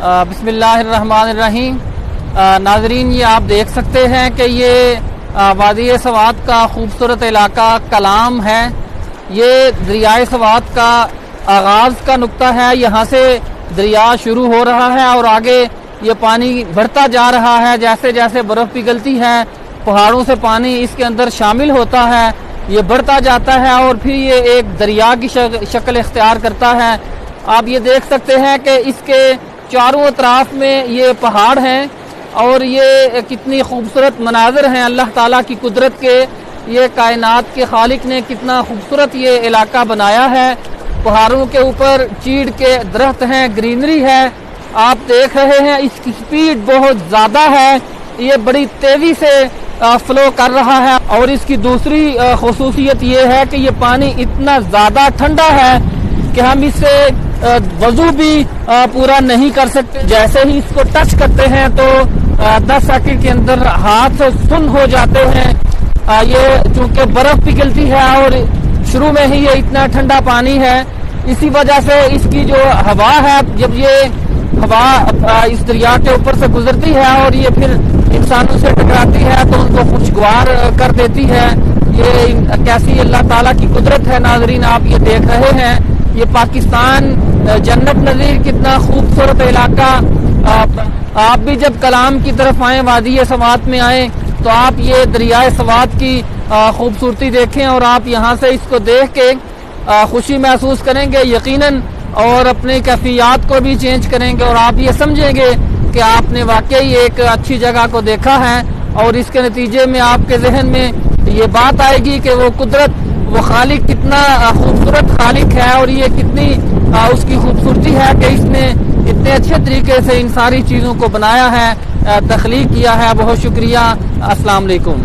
بسم اللہ الرحمن الرحیم۔ ناظرین، یہ آپ دیکھ سکتے ہیں کہ یہ وادی سوات کا خوبصورت علاقہ کلام ہے۔ یہ دریائے سوات کا آغاز کا نقطہ ہے، یہاں سے دریا شروع ہو رہا ہے اور آگے یہ پانی بڑھتا جا رہا ہے۔ جیسے جیسے برف پگھلتی ہے پہاڑوں سے پانی اس کے اندر شامل ہوتا ہے، یہ بڑھتا جاتا ہے اور پھر یہ ایک دریا کی شکل اختیار کرتا ہے۔ آپ یہ دیکھ سکتے ہیں کہ اس کے چاروں اطراف میں یہ پہاڑ ہیں اور یہ کتنی خوبصورت مناظر ہیں اللہ تعالیٰ کی قدرت کے۔ یہ کائنات کے خالق نے کتنا خوبصورت یہ علاقہ بنایا ہے۔ پہاڑوں کے اوپر چیڑ کے درخت ہیں، گرینری ہے، آپ دیکھ رہے ہیں۔ اس کی سپیڈ بہت زیادہ ہے، یہ بڑی تیزی سے فلو کر رہا ہے۔ اور اس کی دوسری خصوصیت یہ ہے کہ یہ پانی اتنا زیادہ ٹھنڈا ہے کہ ہم اس سے وضو بھی پورا نہیں کر سکتے۔ جیسے ہی اس کو ٹچ کرتے ہیں تو 10 سیکنڈ کے اندر ہاتھ سن ہو جاتے ہیں۔ یہ چونکہ برف پگھلتی ہے اور شروع میں ہی یہ اتنا ٹھنڈا پانی ہے، اسی وجہ سے اس کی جو ہوا ہے، جب یہ ہوا اس دریا کے اوپر سے گزرتی ہے اور یہ پھر انسانوں سے ٹکراتی ہے تو ان کو خوشگوار کر دیتی ہے۔ یہ کیسی اللہ تعالیٰ کی قدرت ہے ناظرین، آپ یہ دیکھ رہے ہیں۔ یہ پاکستان جنت نظیر کتنا خوبصورت علاقہ۔ آپ بھی جب کلام کی طرف آئیں، وادی سوات میں آئیں، تو آپ یہ دریائے سوات کی خوبصورتی دیکھیں اور آپ یہاں سے اس کو دیکھ کے خوشی محسوس کریں گے یقیناً، اور اپنے کیفیات کو بھی چینج کریں گے اور آپ یہ سمجھیں گے کہ آپ نے واقعی ایک اچھی جگہ کو دیکھا ہے۔ اور اس کے نتیجے میں آپ کے ذہن میں یہ بات آئے گی کہ وہ قدرت، وہ خالق کتنا خوبصورت خالق ہے اور یہ کتنی اس کی خوبصورتی ہے کہ اس نے اتنے اچھے طریقے سے ان ساری چیزوں کو بنایا ہے، تخلیق کیا ہے۔ بہت شکریہ، السلام علیکم۔